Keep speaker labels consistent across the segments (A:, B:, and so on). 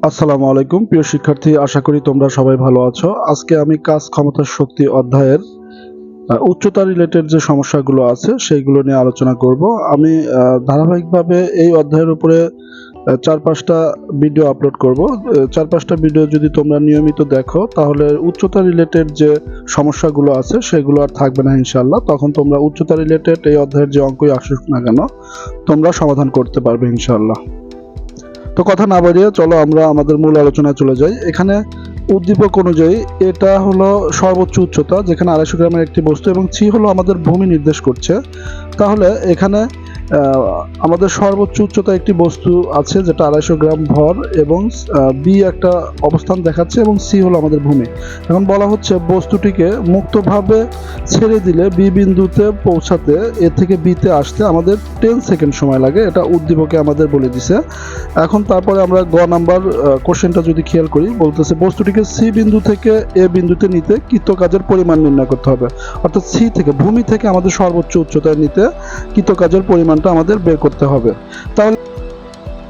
A: আসসালামু আলাইকুম প্রিয় শিক্ষার্থী, আশা করি তোমরা সবাই ভালো আছো। আজকে আমি কাজ, ক্ষমতা, শক্তি অধ্যায়ের উচ্চতা রিলেটেড যে সমস্যাগুলো আছে সেইগুলো নিয়ে আলোচনা করব। আমি ধারাবাহিকভাবে এই অধ্যায়ের উপরে 4-5টা ভিডিও আপলোড করব। 4-5টা ভিডিও যদি তোমরা নিয়মিত দেখো তাহলে উচ্চতা রিলেটেড যে সমস্যাগুলো আছে সেগুলো আর থাকবে না ইনশাআল্লাহ। তখন তোমরা উচ্চতা রিলেটেড এই অধ্যায়ের যে অঙ্কই আসুক না কেন তোমরা সমাধান করতে পারবে ইনশাআল্লাহ। তো কথা না বাড়িয়ে চলো আমরা আমাদের মূল আলোচনায় চলে যাই। এখানে উদ্দীপক অনুযায়ী এটা হলো সর্বোচ্চ উচ্চতা, যেখানে 250 গ্রামের একটি বস্তু, এবং সি হলো আমাদের ভূমি নির্দেশ করছে। তাহলে এখানে আমাদের সর্বোচ্চ উচ্চতা একটি বস্তু আছে যেটা 250 গ্রাম ভর, এবং বি একটা অবস্থান দেখাচ্ছে, এবং সি হলো আমাদের ভূমি। এখন বলা হচ্ছে বস্তুটিকে মুক্তভাবে ছেড়ে দিলে বি বিন্দুতে পৌঁছাতে এ থেকে বিতে আসতে আমাদের 10 সেকেন্ড সময় লাগে। এটা উদ্দীপকে আমাদের বলে দিছে। এখন তারপরে আমরা গ নাম্বার কোশ্চেনটা যদি খেয়াল করি, বলতেছে বস্তুটিকে সি বিন্দু থেকে এ বিন্দুতে নিতে কৃত কাজের পরিমাণ নির্ণয় করতে হবে। অর্থাৎ সি থেকে, ভূমি থেকে আমাদের সর্বোচ্চ উচ্চতায় নিতে কৃত কাজের পরিমাণটা আমাদের বের করতে হবে। তাহলে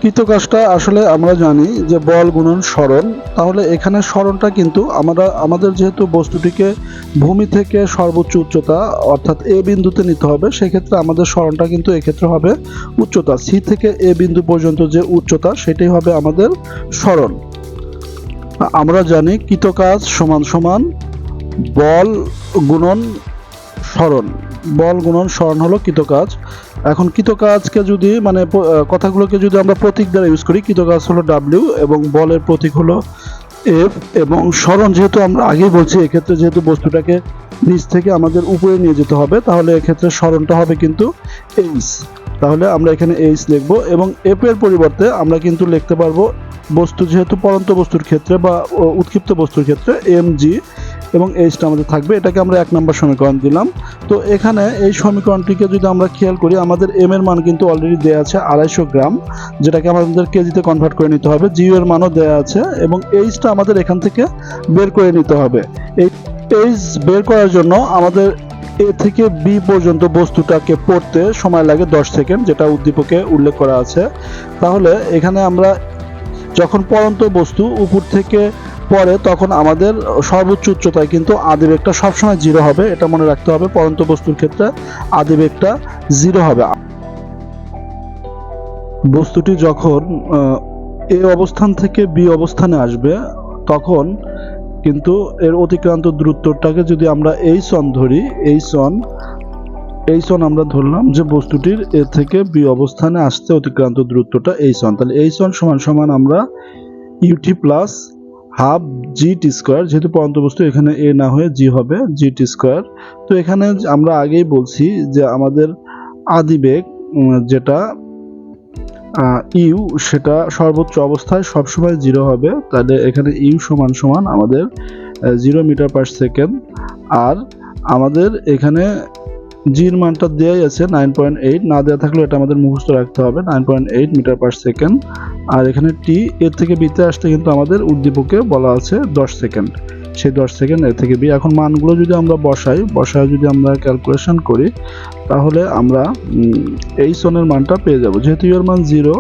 A: কৃত কাজটা আসলে আমরা জানি যে বল গুণন সরণ। তাহলে এখানে সরণটা কিন্তু আমাদের যেহেতু বস্তুটিকে ভূমি থেকে সর্বোচ্চ উচ্চতা অর্থাৎ এ বিন্দুতে নিতে হবে, সেক্ষেত্রে আমাদের সরণটা কিন্তু এক্ষেত্রে হবে উচ্চতা। সি থেকে এ বিন্দু পর্যন্ত যে উচ্চতা সেটাই হবে আমাদের সরণ। আমরা জানি কৃত কাজ সমান সমান বল গুণন সরণ। বল গুণন সরণ হলো কৃতকাজ। এখন কৃতকাজকে যদি কথাগুলোকে যদি আমরা প্রতীক দ্বারা ইউজ করি, কৃতকাজ হলো ডাব্লিউ এবং বলের প্রতীক হলো এফ, এবং সরণ যেহেতু আমরা আগেই বলছি এক্ষেত্রে যেহেতু বস্তুটাকে নিচ থেকে আমাদের উপরে নিয়ে যেতে হবে, তাহলে এক্ষেত্রে সরণটা হবে কিন্তু এইচ। তাহলে আমরা এখানে এইচ লিখবো, এবং এফ এর পরিবর্তে আমরা কিন্তু লিখতে পারবো বস্তু যেহেতু পরন্ত বস্তুর ক্ষেত্রে বা উৎক্ষিপ্ত বস্তুর ক্ষেত্রে এম জি, এবং এইচটা আমাদের থাকবে। এটাকে আমরা 1 নম্বর সমীকরণ দিলাম। তো এখানে এই সমীকরণটিকে যদি আমরা খেয়াল করি, আমাদের এম এর মান কিন্তু অলরেডি দেওয়া আছে 250 গ্রাম, যেটাকে আমাদের কেজিতে কনভার্ট করে নিতে হবে। জিও এর মানও দেওয়া আছে, এবং এইচটা আমাদের এখান থেকে বের করে নিতে হবে। এই এইচ বের করার জন্য আমাদের এ থেকে বি পর্যন্ত বস্তুটাকে পড়তে সময় লাগে 10 সেকেন্ড, যেটা উদ্দীপকে উল্লেখ করা আছে। তাহলে এখানে আমরা যখন পড়ন্ত বস্তু উপর থেকে পরে তখন আমাদের সর্বোচ্চ উচ্চতায় কিন্তু আদিবেগটা সবসময় 0 হবে। এটা মনে রাখতে হবে, পড়ন্ত বস্তুর ক্ষেত্রে আদিবেগটা 0 হবে। বস্তুটি যখন এ অবস্থান থেকে বি অবস্থানে আসবে তখন কিন্তু এর অতিক্রান্ত দূরত্বটাকে যদি আমরা এইচ ওয়ান ধরি, এইচ ওয়ান আমরা ধরলাম যে বস্তুটির এ থেকে বি অবস্থানে আসতে অতিক্রান্ত দূরত্বটা এইচ ওয়ান। তাহলে এইচ ওয়ান সমান সমান আমরা ইউটি প্লাস হাফ জি টি স্কোয়ার, যেহেতু পরন্ত বস্তু এখানে এ না হয়ে জি হবে, জি টি স্কোয়ার। তো এখানে আমরা আগেই বলছি যে আমাদের আদিবেগ যেটা ইউ, সেটা সর্বোচ্চ অবস্থায় সবসময় 0 হবে। তাহলে এখানে ইউ সমান সমান আমাদের 0 মিটার পার সেকেন্ড। আর আমাদের এখানে জির মানটা দেওয়াই আছে 9.8, না দেওয়া থাকলে এটা আমাদের মুখস্থ রাখতে হবে, 9.8 মিটার পার সেকেন্ড। আর এখানে টি এর থেকে বিতে আসতে কিন্তু আমাদের উদ্দীপকে বলা আছে 10 সেকেন্ড, সেই 10 সেকেন্ড এর থেকে বি। এখন মানগুলো যদি আমরা বসায় যদি আমরা ক্যালকুলেশন করি, তাহলে আমরা এই সনের মানটা পেয়ে যাব। যেহেতু এর মান 0,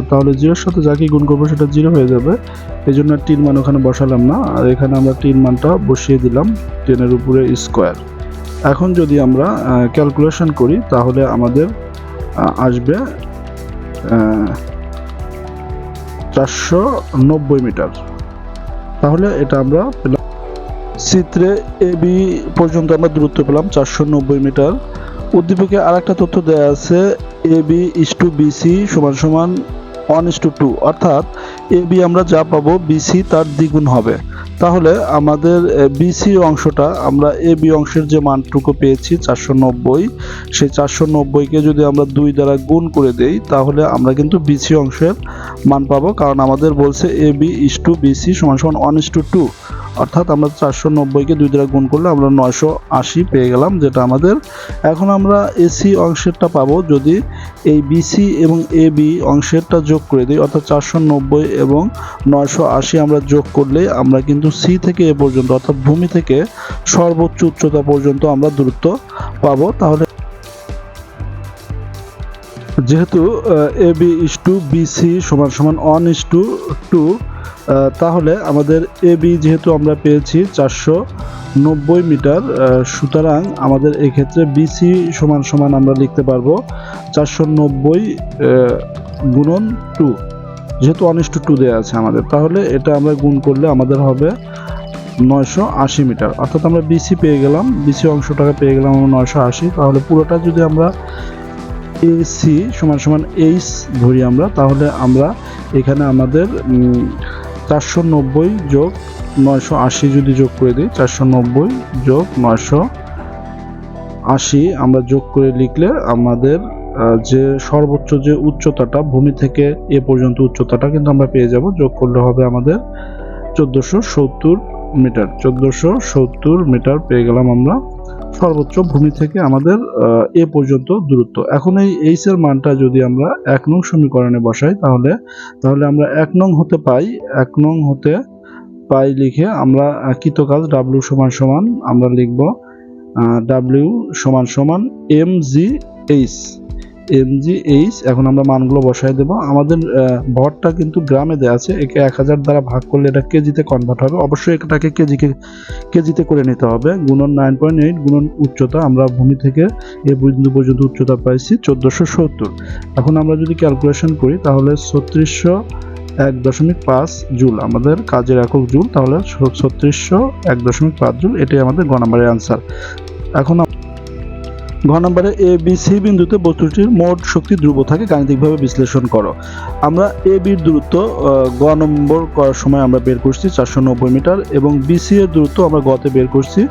A: তাহলে 0-এর সাথে যাকে গুণ করবো সেটা 0 হয়ে যাবে। এই জন্য টির মান ওখানে বসালাম না, আর এখানে আমরা টির মানটা বসিয়ে দিলাম 10 এর উপরে স্কোয়ার। এখন যদি আমরা ক্যালকুলেশন করি তাহলে আমাদের আসবে 490 মিটার। তাহলে এটা আমরা পেলাম, চিত্রে এ বি পর্যন্ত আমরা দূরত্ব পেলাম 490 মিটার। উদ্দীপকে আরেকটা তথ্য দেওয়া আছে, A B is to BC সমান সমান 1:2, অর্থাৎ এ বি আমরা যা পাবো বিসি তার দ্বিগুণ হবে। তাহলে আমাদের বিসি অংশটা, আমরা এ বি অংশের যে মানটুকু পেয়েছি 490, সেই 490কে যদি আমরা 2 দ্বারা গুণ করে দেই তাহলে আমরা কিন্তু বিসি অংশের মান পাবো, কারণ আমাদের বলছে A B is to BC সমান সমান 1:2, অর্থাৎ আমরা 490কে 2 দ্বারা গুণ করলে আমরা 980 পেয়ে গেলাম, যেটা আমাদের। এখন আমরা এসি অংশেরটা পাবো যদি এই বিসি এবং এ বি অংশেরটা যোগ করে দিই, অর্থাৎ 490 এবং 980 আমরা যোগ করলে আমরা কিন্তু সি থেকে এ পর্যন্ত অর্থাৎ ভূমি থেকে সর্বোচ্চ উচ্চতা পর্যন্ত আমরা দূরত্ব পাবো। তাহলে যেহেতু A B is to BC সমান সমান 1:2, তাহলে আমাদের এবি যেহেতু আমরা পেয়েছি 490 মিটার, সুতরাং আমাদের এক্ষেত্রে বিসি সমান সমান আমরা লিখতে পারবো 490 গুণন 2, যেহেতু 1:2 দেওয়া আছে আমাদের, তাহলে এটা আমরা গুণ করলে আমাদের হবে 980 মিটার। অর্থাৎ আমরা বিসি পেয়ে গেলাম, বিসি অংশটাকে পেয়ে গেলাম আমরা 980। তাহলে পুরোটা যদি আমরা এসি সমান সমান এইচ ধরি আমরা, তাহলে আমরা এখানে আমাদের 490 যোগ 980 যদি যোগ করে দিই, 490 যোগ 980 আমরা যোগ করে লিখলে আমাদের যে সর্বোচ্চ যে উচ্চতাটা ভূমি থেকে এ পর্যন্ত উচ্চতাটা কিন্তু আমরা পেয়ে যাব। যোগ করলে হবে আমাদের 1470 মিটার। 1470 মিটার পেয়ে গেলাম আমরা সর্বোচ্চ ভূমি থেকে আমাদের এ পর্যন্ত দূরত্ব। এখন এই এইচ এর মানটা যদি আমরা 1 নং সমীকরণে বসাই, তাহলে আমরা 1 নং হতে পাই লিখে আমরা কৃতকাজ ডাব্লিউ সমান সমান আমরা লিখব ডাব্লিউ সমান সমান mgh। এখন আমরা মানগুলো বসাই দেব। আমাদের ভরটা কিন্তু গ্রামে দেওয়া আছে, একে 1000 দ্বারা ভাগ করলে এটা কেজিতে কনভার্ট হবে। অবশ্যই এটাকে কেজিতে করে নিতে হবে। গুণন 9.8 গুণন উচ্চতা, আমরা ভূমি থেকে এ বিন্দু পর্যন্ত উচ্চতা পাইছি 1470। এখন আমরা যদি ক্যালকুলেশন করি তাহলে 3601.5 জুল আমাদের কাজের একক জুল, তাহলে 3601.5 জুল, এটাই আমাদের গ নম্বরের আনসার। এখন ঘ নম্বরে এ বি সি বিন্দুতে বস্তুটির মোট শক্তি ধ্রুব থাকে, গাণিতিকভাবে বিশ্লেষণ করো। আমরা এ বির দূরত্ব গ নম্বর করার সময় আমরা বের করছি 490 মিটার এবং বিসি এর দূরত্ব আমরা গতে বের করছি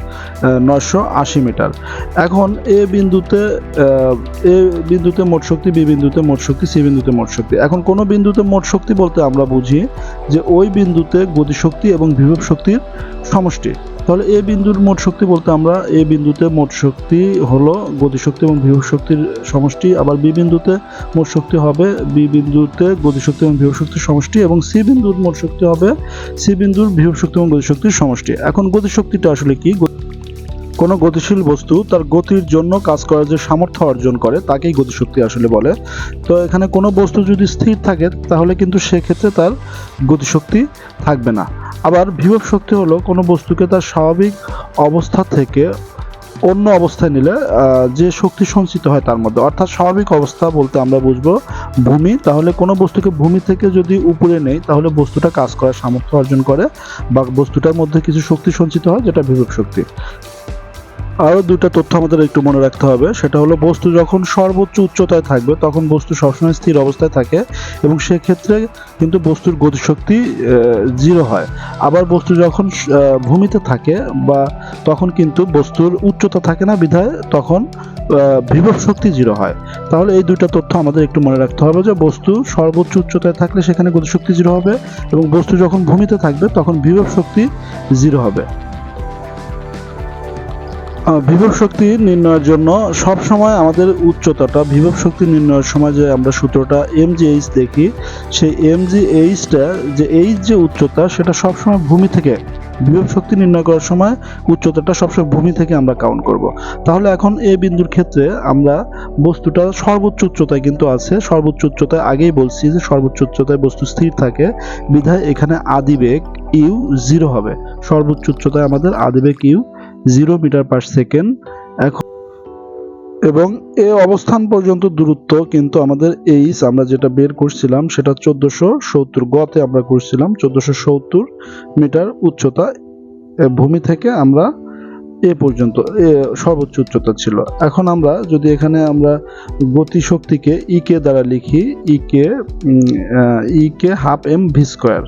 A: 980 মিটার। এখন এ বিন্দুতে মোট শক্তি, বি বিন্দুতে মোট শক্তি, সি বিন্দুতে মোট শক্তি। এখন কোন বিন্দুতে মোট শক্তি বলতে আমরা বুঝি যে ওই বিন্দুতে গতিশক্তি এবং বিভব শক্তির সমষ্টি। তাহলে এ বিন্দুর মোট শক্তি বলতে আমরা এ বিন্দুতে মোট শক্তি হলো গতিশক্তি এবং বিভব শক্তির সমষ্টি, আবার বি বিন্দুতে মোট শক্তি হবে বি বিন্দুতে গতিশক্তি এবং বিভব শক্তির সমষ্টি, এবং সি বিন্দুর মোট শক্তি হবে সি বিন্দুর বিভব শক্তি এবং গতিশক্তির সমষ্টি। এখন গতিশক্তিটা আসলে কি? কোনো গতিশীল বস্তু তার গতির জন্য কাজ করার যে সামর্থ্য অর্জন করে তাকেই গতিশক্তি আসলে বলে। তো এখানে কোনো বস্তু যদি স্থির থাকে তাহলে কিন্তু সেক্ষেত্রে তার গতিশক্তি থাকবে না। আবার বিভব শক্তি হলো কোনো বস্তুকে তার স্বাভাবিক অবস্থা থেকে অন্য অবস্থায় নিলে যে শক্তি সঞ্চিত হয় তার মধ্যে। অর্থাৎ স্বাভাবিক অবস্থা বলতে আমরা বুঝবো ভূমি। তাহলে কোনো বস্তুকে ভূমি থেকে যদি উপরে নেই তাহলে বস্তুটা কাজ করার সামর্থ্য অর্জন করে বা বস্তুটার মধ্যে কিছু শক্তি সঞ্চিত হয়, যেটা বিভব শক্তি। আরও দুটো তথ্য আমাদের একটু মনে রাখতে হবে, সেটা হলো বস্তু যখন সর্বোচ্চ উচ্চতায় থাকবে তখন বস্তু সবসময় স্থির অবস্থায় থাকে এবং সেক্ষেত্রে কিন্তু বস্তুর গতিশক্তি 0 হয়। আবার বস্তু যখন ভূমিতে থাকে বা তখন কিন্তু বস্তুর উচ্চতা থাকে না, বিধায় তখন বিভব শক্তি 0 হয়। তাহলে এই দুইটা তথ্য আমাদের একটু মনে রাখতে হবে যে বস্তু সর্বোচ্চ উচ্চতায় থাকলে সেখানে গতিশক্তি 0 হবে এবং বস্তু যখন ভূমিতে থাকবে তখন বিভব শক্তি 0 হবে। বিভব শক্তি নির্ণয়ের জন্য সব সময় আমাদের উচ্চতাটা, বিভব শক্তি নির্ণয়ের সময় যে আমরা সূত্রটা mgh দেখি, সেই mgh-টা যে এইচ যে উচ্চতা সেটা সবসময় ভূমি থেকে, বিভব শক্তি নির্ণয় করার সময় উচ্চতাটা সবসময় ভূমি থেকে আমরা কাউন্ট করব। তাহলে এখন এ বিন্দুর ক্ষেত্রে আমরা বস্তুটা সর্বোচ্চ উচ্চতায় কিন্তু আছে, সর্বোচ্চ উচ্চতায় আগেই বলছি যে সর্বোচ্চ উচ্চতায় বস্তু স্থির থাকে, বিধায় এখানে আদিবেগ ইউ 0 হবে। সর্বোচ্চ উচ্চতায় আমাদের আদিবেগ ইউ 0 মিটার পার সেকেন্ড। এখন এবং এ অবস্থান পর্যন্ত দূরত্ব কিন্তু আমাদের এইচ আমরা যেটা বের করছিলাম সেটা 1470 গতে আমরা করছিলাম 1470 মিটার উচ্চতা ভূমি থেকে আমরা এ পর্যন্ত সর্বোচ্চ উচ্চতা ছিল। এখন আমরা যদি এখানে আমরা গতিশক্তিকে ইকে দ্বারা লিখি, ইকে half m v square,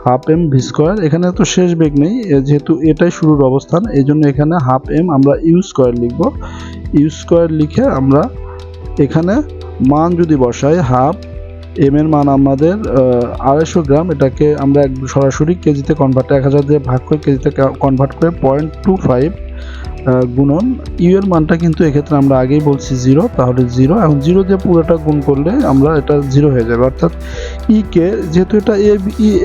A: half m v square. এখানে তো শেষ বেগ নেই, যেহেতু এটাই শুরুর অবস্থান, এই জন্য এখানে হাফ এম আমরা ইউ স্কোয়ার লিখব। ইউ স্কোয়ার লিখে আমরা এখানে মান যদি বসাই, হাফ এম এর মান আমাদের 250 গ্রাম, এটাকে আমরা সরাসরি কেজিতে কনভার্ট 1000 দিয়ে ভাগ করে কেজিতে কনভার্ট করে 0.25 গুণন ইউ এর মানটা কিন্তু এক্ষেত্রে আমরা আগেই বলছি 0, তাহলে 0। এখন 0 দিয়ে পুরোটা গুণ করলে আমরা এটা 0 হয়ে যাবে, অর্থাৎ ই কে, যেহেতু এটা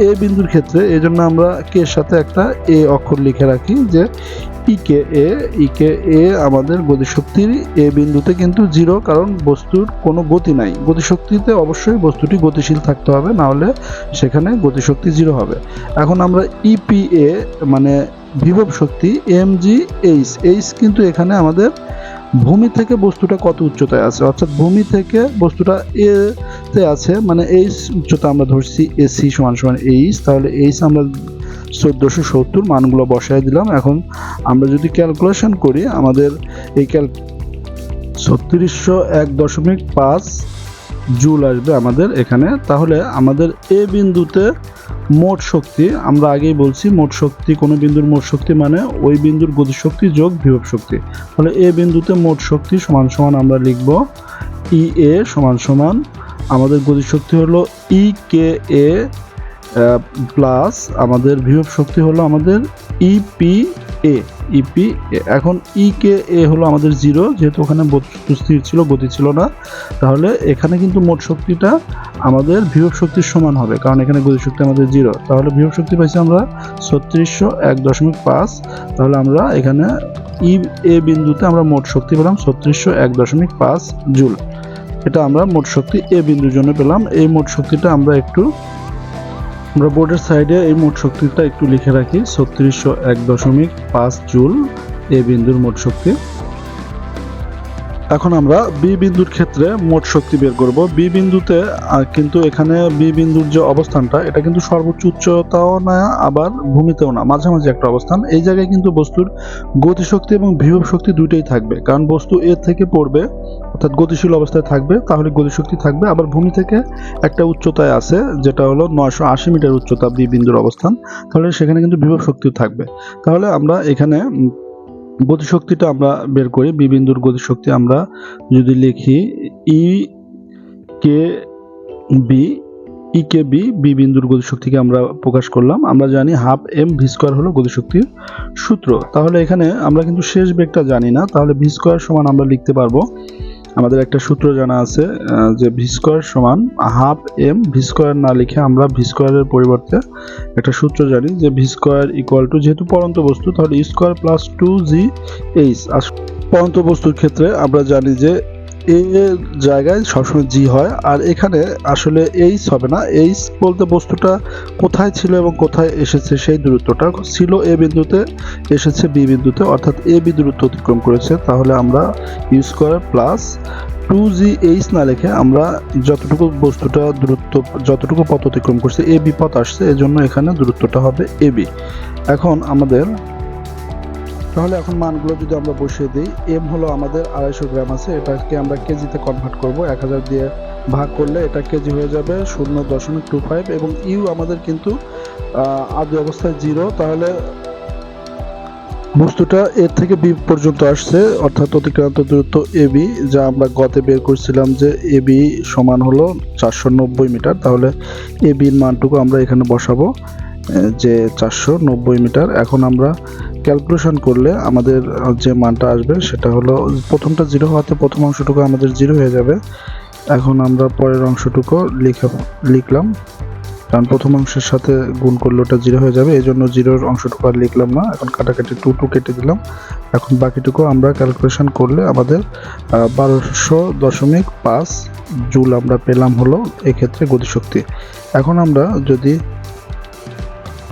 A: এ বিন্দুর ক্ষেত্রে, এই জন্য আমরা কে এর সাথে একটা এ অক্ষর লিখে রাখি যে ই কে এ আমাদের গতিশক্তির এ বিন্দুতে কিন্তু 0, কারণ বস্তুর কোনো গতি নাই। গতিশক্তিতে অবশ্যই বস্তুটি গতিশীল থাকতে হবে, না হলে সেখানে গতিশক্তি 0 হবে। এখন আমরা ইপিএ মানে বিভব শক্তি এইচ কিন্তু এখানে আমাদের ভূমি থেকে বস্তুটা কত উচ্চতায় আছে, অর্থাৎ ভূমি থেকে বস্তুটা এ তে আছে, মানে এইচ উচ্চতা আমরা ধরছি এসি সমান সমান এইচ, তাহলে এইচ আমরা 1470 মানগুলো বসায় দিলাম। এখন আমরা যদি ক্যালকুলেশন করি, আমাদের এই 3601.5 জুল আসবে আমাদের এখানে। তাহলে আমাদের এ বিন্দুতে মোট শক্তি, আমরা আগেই বলছি মোট শক্তি, কোনো বিন্দুর মোট শক্তি মানে ওই বিন্দুর গতিশক্তি যোগ বিভব শক্তি। তাহলে এ বিন্দুতে মোট শক্তি সমান সমান আমরা লিখব ই এ সমান সমান আমাদের গতিশক্তি হলো ই কে এ প্লাস আমাদের বিভব শক্তি হলো আমাদের ইপি এ। এখন ই কে এ হলো আমাদের 0, যেহেতু ওখানে বস্তু স্থির ছিল, গতি ছিল না, তাহলে এখানে কিন্তু মোট শক্তিটা আমাদের বিভব শক্তির সমান হবে, কারণ এখানে গতিশক্তি আমাদের 0। তাহলে বিভব শক্তি পাইছি আমরা 3601.5। তাহলে আমরা এখানে ই এ বিন্দুতে আমরা মোট শক্তি পেলাম 3601.5 জুল। এটা আমরা মোট শক্তি এ বিন্দুর জন্য পেলাম। এই মোট শক্তিটা আমরা বোর্ডের সাইডে এই মোট শক্তিটা একটু লিখে রাখি, 3601.5 জুল এ বিন্দুর মোট শক্তি। এখন আমরা বি বিন্দুর ক্ষেত্রে মোট শক্তি বের করব। বি বিন্দুতে কিন্তু এখানে বি বিন্দুর যে অবস্থানটা, এটা কিন্তু সর্বোচ্চ উচ্চতাও না আবার ভূমিতেও না, মাঝামাঝি একটা অবস্থান। এই জায়গায় কিন্তু বস্তুর গতিশক্তি এবং বিভব শক্তি দুইটাই থাকবে, কারণ বস্তু এ থেকে পড়বে অর্থাৎ গতিশীল অবস্থায় থাকবে, তাহলে গতিশক্তি থাকবে। আবার ভূমি থেকে একটা উচ্চতায় আছে, যেটা হলো 980 মিটার উচ্চতা বি বিন্দুর অবস্থান, তাহলে সেখানে কিন্তু বিভব শক্তিও থাকবে। তাহলে আমরা এখানে গতিশক্তিটা আমরা বের করি। বি বিন্দুর গতিশক্তি আমরা যদি লিখি ই কে বি, বি বিন্দুর গতিশক্তিকে আমরা প্রকাশ করলাম। আমরা জানি হাফ এম ভি স্কয়ার হলো গতিশক্তির সূত্র। তাহলে এখানে আমরা কিন্তু শেষ বেগটা জানি না, তাহলে ভি স্কয়ার সমান আমরা লিখতে পারবো, আমাদের একটা সূত্র জানা আছে যে ভি স্কয়ার সমান হাফ এম ভি স্কয়ার না লিখে আমরা ভি স্কয়ারের পরিবর্তে একটা সূত্র জানি যে ভি স্কয়ার ইকুয়াল টু, যেহেতু পরন্ত বস্তু তাহলে ই স্কয়ার প্লাস 2জি এইচ। পরন্ত বস্তুর ক্ষেত্রে আমরা জানি যে এ জায়গায় সবসময় জি হয়, আর এখানে আসলে এইচ হবে না। এইচ বলতে বস্তুটা কোথায় ছিল এবং কোথায় এসেছে সেই দূরত্বটা ছিল এ বিন্দুতে, এসেছে বি বিন্দুতে, অর্থাৎ এ বি দূরত্ব অতিক্রম করেছে। তাহলে আমরা ইউ স্কয়ার প্লাস 2gh না লিখে আমরা যতটুকু বস্তুটা দূরত্ব, যতটুকু পথ অতিক্রম করছে এ বি পথ আসছে, এজন্য এখানে দূরত্বটা হবে এ বি। এখন আমাদের তাহলে এখন মানগুলো যদি আমরা বসিয়ে দিই, এম হলো আমাদের 250 গ্রাম আছে, এটাকে আমরা কেজিতে কনভার্ট করব। 1000 দিয়ে ভাগ করলে এটা কেজি হয়ে যাবে 0.25, এবং ইউ আমাদের কিন্তু আদি অবস্থায় 0, তাহলে বস্তুটা এর থেকে বি পর্যন্ত আসছে, অর্থাৎ অতিক্রান্ত দূরত্ব এ বি, যা আমরা গতে বের করছিলাম যে এ বি সমান হলো 490 মিটার। তাহলে এ বির মানটুকু আমরা এখানে বসাবো যে 490 মিটার। এখন আমরা ক্যালকুলেশন করলে আমাদের যে মানটা আসবে সেটা হলো, প্রথমটা 0 হওয়াতে প্রথম অংশটুকু আমাদের 0 হয়ে যাবে। এখন আমরা পরের অংশটুকু লিখলাম, কারণ প্রথম অংশের সাথে গুণ করলে ওটা 0 হয়ে যাবে, এই জন্য 0-র অংশটুকু আর লিখলাম না। এখন কাটাকাটি 2 কেটে দিলাম। এখন বাকিটুকু আমরা ক্যালকুলেশন করলে আমাদের 1200.5 জুল আমরা পেলাম হলো এক্ষেত্রে গতিশক্তি।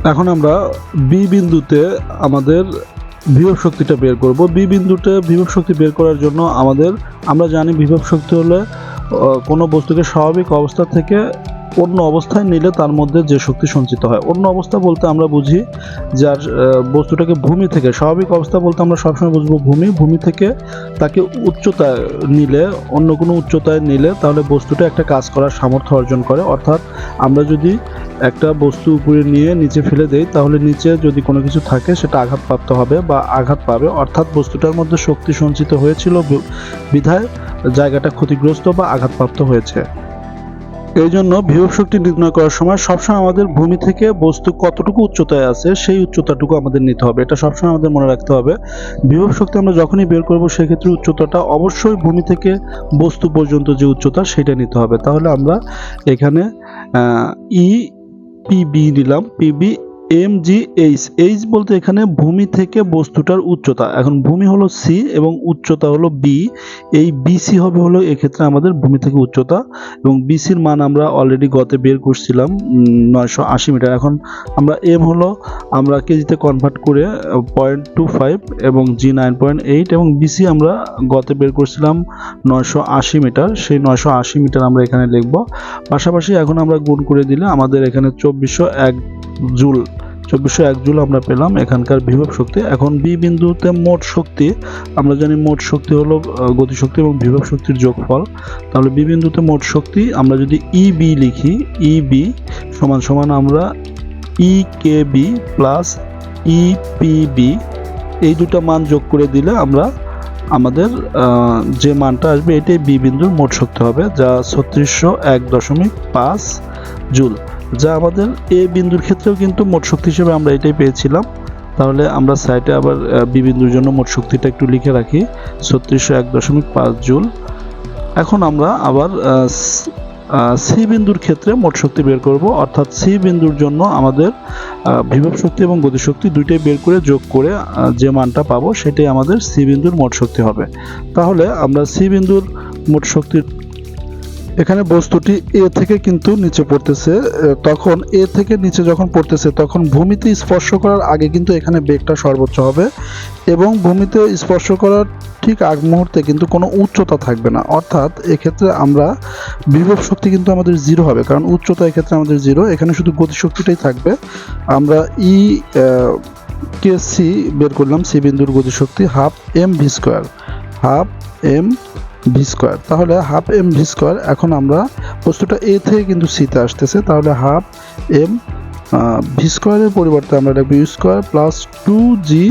A: এখন আমরা বি বিন্দুতে আমাদের বিভব শক্তিটা বের করব। বি বিন্দুতে বিভব শক্তি বের করার জন্য আমরা জানি বিভব শক্তি হলে কোনো বস্তুকে স্বাভাবিক অবস্থা থেকে অন্য অবস্থায় নিলে তার মধ্যে যে শক্তি সঞ্চিত হয়। অন্য অবস্থা বলতে আমরা বুঝি যার বস্তুটাকে ভূমি থেকে, স্বাভাবিক অবস্থা বলতে আমরা সবসময় বুঝবো ভূমি থেকে তাকে উচ্চতায় নিলে, অন্য কোনো উচ্চতায় নিলে, তাহলে বস্তুটা একটা কাজ করার সামর্থ্য অর্জন করে। অর্থাৎ আমরা যদি একটা বস্তু উপরে নিয়ে নিচে ফেলে দেই, তাহলে নিচে যদি কোনো কিছু থাকে সেটা আঘাতপ্রাপ্ত হবে বা আঘাত পাবে, অর্থাৎ বস্তুটার মধ্যে শক্তি সঞ্চিত হয়েছিল বিধায় জায়গাটা ক্ষতিগ্রস্ত বা আঘাতপ্রাপ্ত হয়েছে। এই জন্য বিভব শক্তি নির্ণয় করার সময় সবসময় আমাদের ভূমি থেকে বস্তু কতটুকু উচ্চতায় আছে সেই উচ্চতাটুকু আমাদের নিতে হবে, এটা সবসময় আমাদের মনে রাখতে হবে। বিভব শক্তি আমরা যখনই বের করব সেক্ষেত্রে উচ্চতাটা অবশ্যই ভূমি থেকে বস্তু পর্যন্ত যে উচ্চতা সেটা নিতে হবে। তাহলে আমরা এখানে ই পিবি নিলাম, PB m g h, h বলতে এখানে ভূমি থেকে বস্তুটার উচ্চতা। এখন ভূমি হলো সি এবং উচ্চতা হলো বি, এই বিসি হবে হলো এক্ষেত্রে আমাদের ভূমি থেকে উচ্চতা, এবং বিসির মান আমরা অলরেডি গতে বের করছিলাম 980 মিটার। এখন আমরা এম হলো আমরা কেজিতে কনভার্ট করে 0.25 এবং জি 9.8, এবং বিসি আমরা গতে বের করছিলাম 980 মিটার, সেই 980 মিটার আমরা এখানে লিখব। পাশাপাশি এখন আমরা গুণ করে দিলে আমাদের এখানে 2401 জুল, 2401 জুল আমরা পেলাম এখানকার বিভব শক্তি। এখন বি বিন্দুতে মোট শক্তি, আমরা জানি মোট শক্তি হলো গতিশক্তি এবং বিভব শক্তির যোগফল। তাহলে বি বিন্দুতে মোট শক্তি আমরা যদি ইবি লিখি, ইবি সমান সমান আমরা ই কে বি প্লাস ইপিবি, এই দুটো মান যোগ করে দিলে আমরা আমাদের যে মানটা আসবে এটাই বি বিন্দুর মোট শক্তি হবে, যা 3601.5 জুল, যা আমাদের এ বিন্দুর ক্ষেত্রেও কিন্তু মোট শক্তি হিসেবে আমরা এটাই পেয়েছিলাম। তাহলে আমরা সাইডে আবার বি বিন্দুর জন্য মোট শক্তিটা একটু লিখে রাখি, 3601.5 জুল। এখন আমরা আবার সি বিন্দুর ক্ষেত্রে মোট শক্তি বের করব, অর্থাৎ সি বিন্দুর জন্য আমাদের বিভব শক্তি এবং গতিশক্তি দুইটাই বের করে যোগ করে যে মানটা পাবো সেটাই আমাদের সি বিন্দুর মোট শক্তি হবে। তাহলে আমরা সি বিন্দুর মোট শক্তির, এখানে বস্তুটি এ থেকে কিন্তু নিচে পড়তেছে, তখন এ থেকে নিচে যখন পড়তেছে তখন ভূমিতে স্পর্শ করার আগে কিন্তু এখানে বেগটা সর্বোচ্চ হবে, এবং ভূমিতে স্পর্শ করার ঠিক আগ মুহূর্তে কিন্তু কোনো উচ্চতা থাকবে না, অর্থাৎ এক্ষেত্রে আমরা বিভব শক্তি কিন্তু আমাদের জিরো হবে, কারণ উচ্চতা এক্ষেত্রে আমাদের জিরো, এখানে শুধু গতিশক্তিটাই থাকবে। আমরা ই কে সি বের করলাম, সি বিন্দুর গতিশক্তি half m v square, half m v square. তাহলে হাফ এম ভি স্কোয়ার, এখন আমরা বস্তুটা এ থেকে কিন্তু সিতে আসতেছে, তাহলে হাফ এম ভি স্কোয়ারের পরিবর্তে আমরা লিখব ইউ স্কোয়ার প্লাস 2জি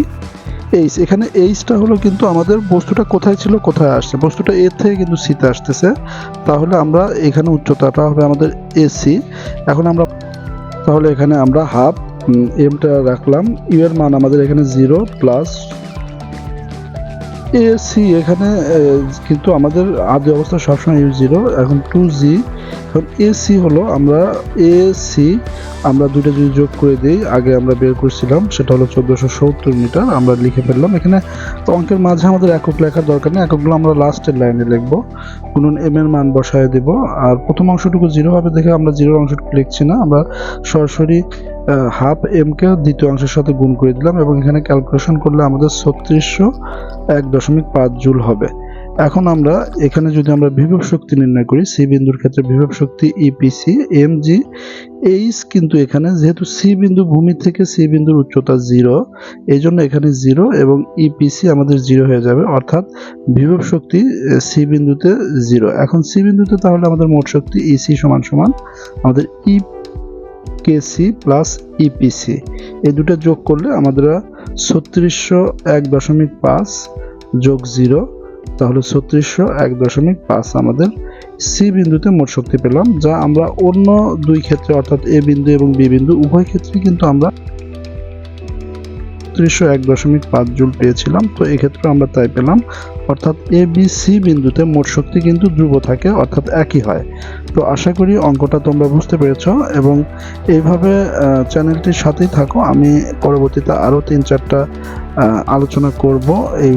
A: এইচ। এখানে এইচটা হলো কিন্তু আমাদের বস্তুটা কোথায় ছিল কোথায় আসছে, বস্তুটা এ থেকে কিন্তু সিতে আসতেছে, তাহলে আমরা এখানে উচ্চতাটা হবে আমাদের এসি। এখন আমরা তাহলে এখানে আমরা হাফ এমটা রাখলাম, ইউ এর মান আমাদের এখানে 0 প্লাস এসি, এখানে কিন্তু আমাদের আদি অবস্থা সবসময় ইউ 0, এখন 2জি। এখন এসি হলো আমরা এসি আমরা দুটো যদি যোগ করে দিই, আগে আমরা বের করছিলাম সেটা হলো 1470 মিটার, আমরা লিখে ফেললাম। এখানে অঙ্কের মাঝে আমাদের একক লেখার দরকার নেই, এককগুলো আমরা লাস্টের লাইনে লিখবো, গুণন এম এর মান বসায় দেব। আর প্রথম অংশটুকু 0 হবে দেখে আমরা জিরোর অংশটুকু লিখছি না, আমরা সরাসরি হাফ এম কে দ্বিতীয় অংশের সাথে গুণ করে দিলাম, এবং এখানে ক্যালকুলেশন করলে আমাদের 3601.5 জুল হবে। এখন আমরা এখানে যদি আমরা বিভব শক্তি নির্ণয় করি, সি বিন্দুর ক্ষেত্রে বিভব শক্তি ইপিসি এম জি এইচ, কিন্তু এখানে যেহেতু সি বিন্দু ভূমি থেকে সি বিন্দুর উচ্চতা 0, এই জন্য এখানে 0 এবং ইপিসি আমাদের 0 হয়ে যাবে, অর্থাৎ বিভব শক্তি সি বিন্দুতে 0। এখন সি বিন্দুতে তাহলে আমাদের মোট শক্তি ইসি সমান সমান আমাদের ই কেসি প্লাস ইপিসি, এই দুটো যোগ করলে আমাদের 3601.5 যোগ 0, তাহলে 3601.5 আমাদের সি বিন্দুতে মোট শক্তি পেলাম, যা আমরা অন্য দুই ক্ষেত্রে অর্থাৎ এ বিন্দু এবং বি বিন্দু উভয় ক্ষেত্রে কিন্তু আমরা 3601.5 জুল পেয়েছিলাম, তো এক্ষেত্রে আমরা তাই পেলাম, অর্থাৎ এ বি সি বিন্দুতে মোট শক্তি কিন্তু ধ্রুব থাকে, অর্থাৎ একই হয়। তো আশা করি অঙ্কটা তোমরা বুঝতে পেরেছ, এবং এইভাবে চ্যানেলটির সাথেই থাকো, আমি পরবর্তীতে আরও 3-4টা আলোচনা করব এই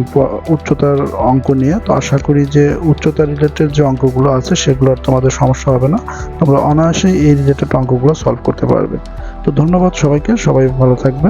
A: উচ্চতার অঙ্ক নিয়ে। তো আশা করি যে উচ্চতা রিলেটেড যে অঙ্কগুলো আছে সেগুলো আর তোমাদের সমস্যা হবে না, তোমরা অনায়াসেই এই রিলেটেড অঙ্কগুলো সলভ করতে পারবে। তো ধন্যবাদ সবাইকে, সবাই ভালো থাকবে।